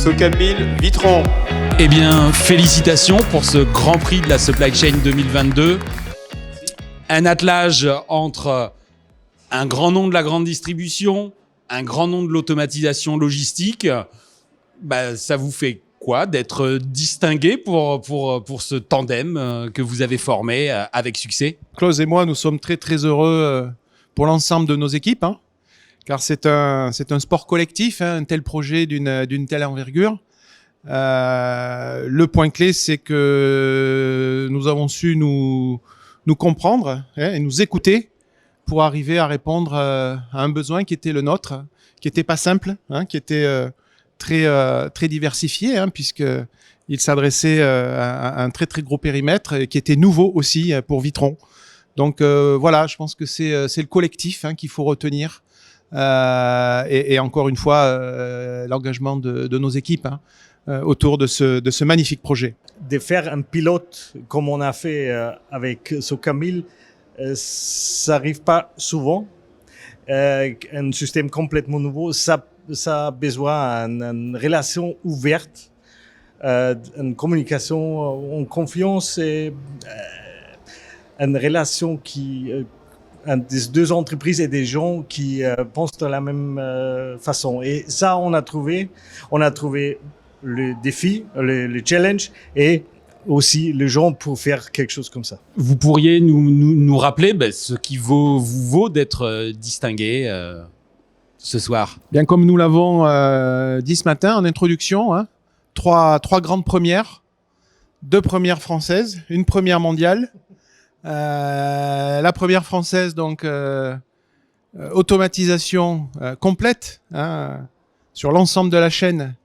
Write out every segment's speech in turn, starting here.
Socamil Vitron. Eh bien, félicitations pour ce Grand Prix de la Supply Chain 2022. Un attelage entre un grand nom de la grande distribution, un grand nom de l'automatisation logistique. Ça vous fait quoi d'être distingué pour ce tandem que vous avez formé avec succès? Klaus et moi, nous sommes très très heureux pour l'ensemble de nos équipes, car c'est un sport collectif, un tel projet d'une telle envergure. Le point clé, c'est que nous avons su nous comprendre et nous écouter pour arriver à répondre à un besoin qui était le nôtre, qui était pas simple, qui était très diversifié, puisque il s'adressait à un très très gros périmètre et qui était nouveau aussi pour Vitron. Donc voilà, je pense que c'est le collectif qu'il faut retenir et encore une fois l'engagement de nos équipes autour de ce magnifique projet. De faire un pilote comme on a fait avec Socamil, ça n'arrive pas souvent. Un système complètement nouveau, ça a besoin d'une relation ouverte, une communication en confiance et une relation des deux entreprises et des gens qui pensent de la même façon. Et ça, on a trouvé le défi, le challenge et aussi les gens pour faire quelque chose comme ça. Vous pourriez nous rappeler ce qui vous vaut d'être distingué ce soir? Bien, comme nous l'avons dit ce matin en introduction, trois grandes premières, 2 premières françaises, une première mondiale. La première française, donc automatisation complète sur l'ensemble de la chaîne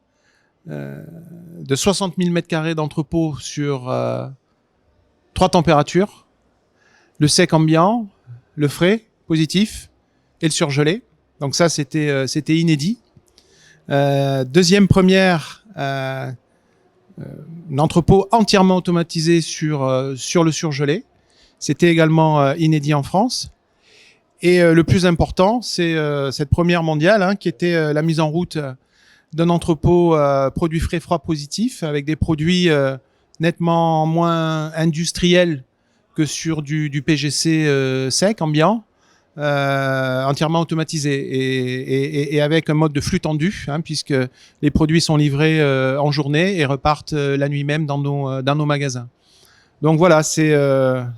de 60 000 m² d'entrepôt sur 3 températures, le sec ambiant, le frais positif et le surgelé. Donc ça, c'était inédit. Deuxième première, un entrepôt entièrement automatisé sur le surgelé. C'était également inédit en France. Et le plus important, c'est cette première mondiale qui était la mise en route d'un entrepôt produits frais froid positif avec des produits nettement moins industriels que sur du PGC sec ambiant, entièrement automatisé et avec un mode de flux tendu, puisque les produits sont livrés en journée et repartent la nuit même dans nos magasins. Donc voilà, c'est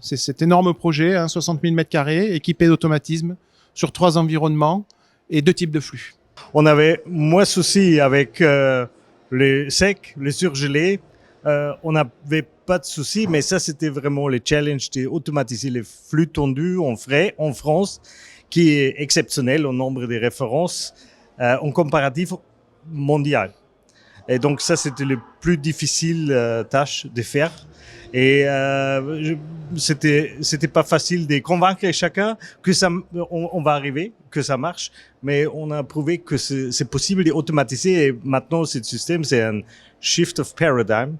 cet énorme projet, 60 000 m², équipé d'automatisme sur 3 environnements et 2 types de flux. On avait moins de soucis avec le sec, le surgelé. On n'avait pas de soucis, mais ça, c'était vraiment le challenge d'automatiser les flux tendus en frais en France, qui est exceptionnel au nombre de références en comparatif mondial. Et donc ça, c'était le plus difficile tâche de faire. Et c'était pas facile de convaincre chacun que on va arriver, que ça marche, mais on a prouvé que c'est possible d'automatiser. Et maintenant, ce système, c'est un shift of paradigm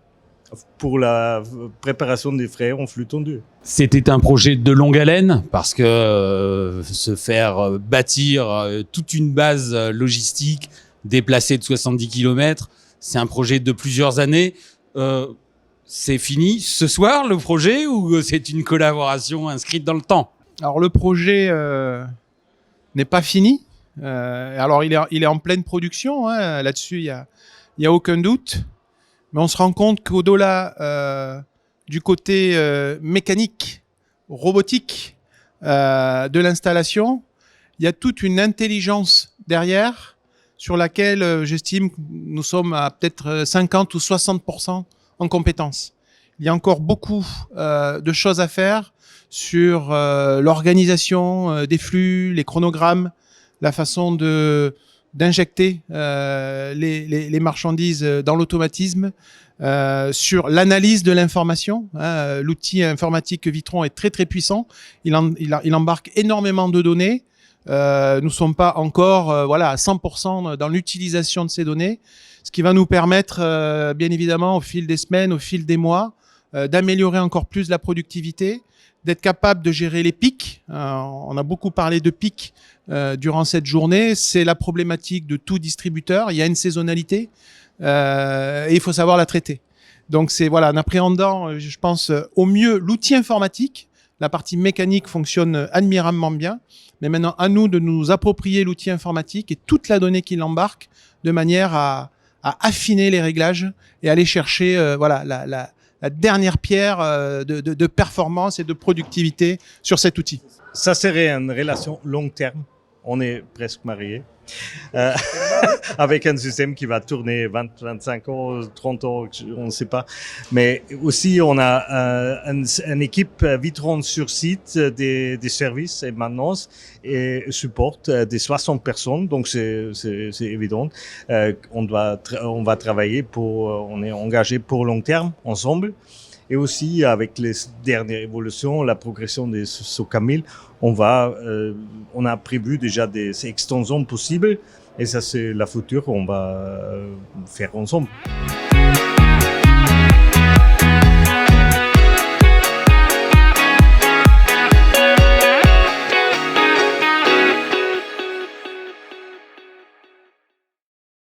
pour la préparation des frais en flux tendu. C'était un projet de longue haleine parce que se faire bâtir toute une base logistique déplacée de 70 km, c'est un projet de plusieurs années. C'est fini ce soir le projet ou c'est une collaboration inscrite dans le temps? Alors le projet n'est pas fini. Alors il est en pleine production. Là-dessus, il y a aucun doute. Mais on se rend compte qu'au-delà du côté mécanique, robotique de l'installation, il y a toute une intelligence derrière sur laquelle j'estime que nous sommes à peut-être 50 ou 60% en compétences. Il y a encore beaucoup de choses à faire sur l'organisation des flux, les chronogrammes, la façon d'injecter les marchandises dans l'automatisme, sur l'analyse de l'information. L'outil informatique Vitron est très très puissant. Il embarque énormément de données. Nous sommes pas encore à 100% dans l'utilisation de ces données, ce qui va nous permettre bien évidemment au fil des semaines, au fil des mois, d'améliorer encore plus la productivité, d'être capable de gérer les pics. On a beaucoup parlé de pics durant cette journée. C'est la problématique de tout distributeur. Il y a une saisonnalité. et il faut savoir la traiter. Donc c'est voilà, en appréhendant, je pense, au mieux l'outil informatique. La partie mécanique fonctionne admirablement bien, mais maintenant à nous de nous approprier l'outil informatique et toute la donnée qui l'embarque de manière à affiner les réglages et aller chercher voilà la dernière pierre de performance et de productivité sur cet outil. Ça serait une relation long terme. On est presque mariés. Avec un système qui va tourner 20, 25 ans, 30 ans, on ne sait pas. Mais aussi, on a une équipe Witron sur site des services et maintenance et support des 60 personnes. Donc, c'est évident. On va travailler on est engagé pour long terme ensemble. Et aussi, avec les dernières évolutions, la progression des SOCAMIL, on a prévu déjà des extensions possibles. Et ça, c'est la future qu'on va faire ensemble.